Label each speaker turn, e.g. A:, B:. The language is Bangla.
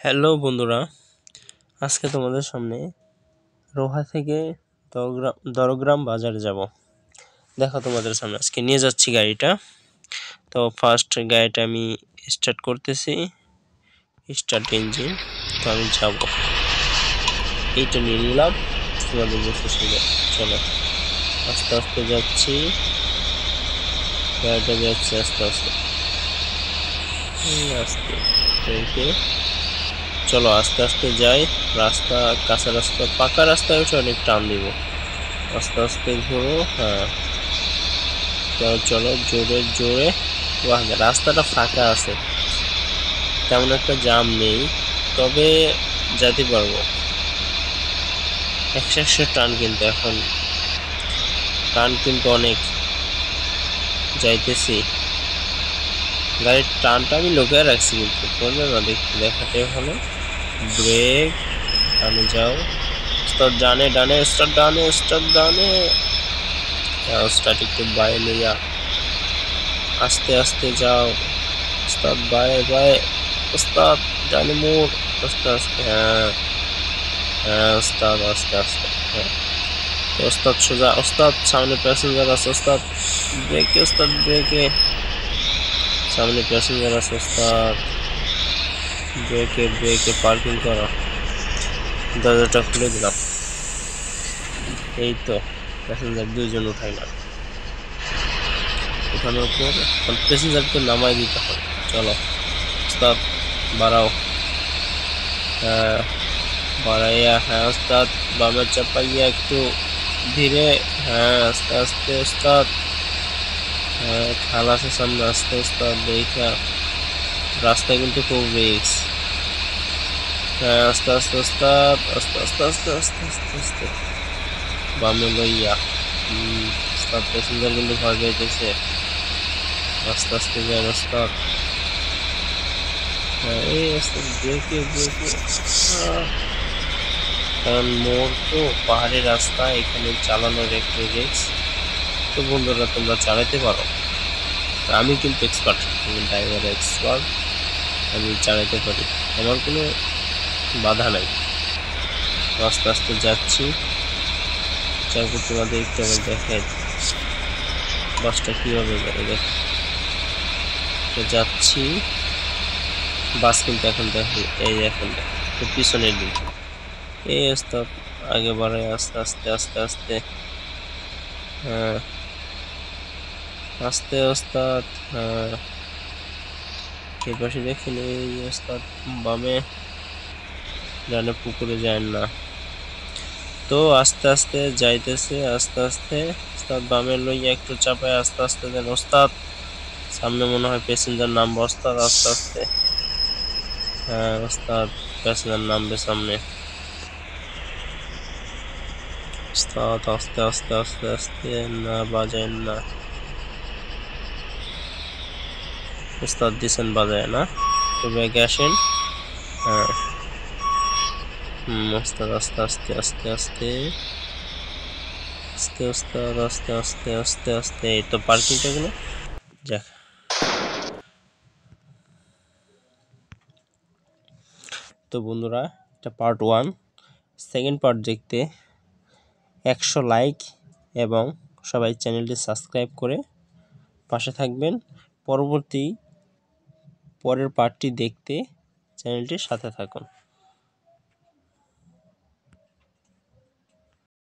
A: হ্যালো বন্ধুরা, আজকে তোমাদের সামনে রোহা থেকে দরগ্রাম বাজারে যাব। দেখো তোমাদের সামনে আজকে নিয়ে যাচ্ছি গাড়িটা। তো ফার্স্ট গাড়িটা আমি স্টার্ট করতেছি, স্টার্ট ইঞ্জিন। তো আমি যাব, এইটা নিয়ে নিলাম তোমাদের বসে শুনে। চলো আস্তে আস্তে যাচ্ছি, গাড়িটা যাচ্ছে আস্তে আস্তে আস্তে ব্রেকে। চলো আস্তে আস্তে যাই, রাস্তা কাঁচা রাস্তা, পাকা রাস্তায় উঠে অনেক টান দিব। আস্তে আস্তে ঘুরো, হ্যাঁ চলো জোরে জোরে। রাস্তাটা ফাঁকা আছে, তেমন একটা জাম নেই, তবে যেতে পারবো। 100 টান, কিন্তু এখন টান কিন্তু অনেক। যাইতেছি, গাড়ির টানটা আমি লুকিয়ে রাখছি, কিন্তু বলবে না দেখাতে হলো। ব্রেক, ডানে যাও, স্টার্ট ডানে ডানে, স্টার্ট ডানে, স্টার্ট ডানে, স্টার্ট একটু বাইরে লইয়া আস্তে আস্তে যাও। স্টার্ট বায়ে বায়ে, স্টার্ট ডানে মোড়, আস্তে আস্তে, হ্যাঁ হ্যাঁ ওস্তাদ আস্তে আস্তে, হ্যাঁ ওস্তাদ সোজা, ওস্তাদ সামনে প্যাসেঞ্জার আছে, ওস্তাদ ব্রেকে, ওস্তাদ ব্রেকে, সামনে প্যাসেঞ্জার আছে, ওস্তাদ ব্রেকে ব্রেকে, পার্কিং করা। দরজাটা খুলে দিলাম, এই তো প্যাসেঞ্জার দুইজন উঠাইলাম। উঠানোর পর প্যাসেঞ্জারকে নামাই দিতে হবে। চলো ওস্তাদ বাড়াও, হ্যাঁ বাড়াইয়া, হ্যাঁ ওস্তাদ বামে চাপাইয়া একটু ধীরে, হ্যাঁ আস্তে আস্তে ওস্তাদ, হ্যাঁ খাল আছে সামনে, আস্তে ওস্তাদ দেখা। রাস্তায় কিন্তু খুব রিস্ক, হ্যাঁ আস্তে আস্তে ওস্তাদ, আস্তে আস্তে আস্তে আস্তে আস্তে আস্তে বামে লইয়া। ওস্তাদ প্যাসেঞ্জার কিন্তু ভয় পাইতেছে, আস্তে আস্তে যান ওস্তাদ, হ্যাঁ এই ওস্তাদ ব্রেকে ব্রেকে। কারণ মোড় তো পাহাড়ি রাস্তা, এখানে চালানোর একটু রিস্ক। তো বন্ধুরা তোমরা চালাতে পারো, আমি কিন্তু এক্সপার্ট, আমি ড্রাইভার এক্সপার্ট, আমি চালাতে পারি, আমার কোনো বাধা নাই। আস্তে আস্তে যাচ্ছি, চাকু তোমাদের একটু আবার দেখাই বাসটা কীভাবে যায়। দেখ যাচ্ছি, বাস কিন্তু এখন দেখো, এই এখন দেখো পিছনের দিক, এই ওস্তাদ আগে বাড়ায় আস্তে আস্তে আস্তে আস্তে, হ্যাঁ আস্তে ওস্তাদ, হ্যাঁ এই পাশে দেখেন, এই ওস্তাদ বামে ডানে পুকুরে যায় না। তো আস্তে আস্তে যাইতেছে, আস্তে আস্তে ওস্তাদ বামে লইয়া একটু চাপায় আস্তে আস্তে দেন ওস্তাদ। সামনে মনে হয় প্যাসেঞ্জার নামবে, ওস্তাদ আস্তে আস্তে, হ্যাঁ ওস্তাদ প্যাসেঞ্জার নামবে সামনে। ওস্তাদ আস্তে আস্তে আস্তে আস্তে, না বাজায় না, ওস্তাদ দিছেন বাজায় না, তো ব্যাগে আসেন, হ্যাঁ ওস্তাদ আস্তে আস্তে আস্তে আস্তে আস্তে ওস্তাদ আস্তে আস্তে আস্তে আস্তে, এই তো পার্কিংটা গেল। যাক, তো বন্ধুরা এটা পার্ট 1। সেকেন্ড পার্ট দেখতে 100 লাইক এবং সবাই চ্যানেলটি সাবস্ক্রাইব করে পাশে থাকবেন। পরের পার্টটি দেখতে চ্যানেলটির সাথে থাকুন।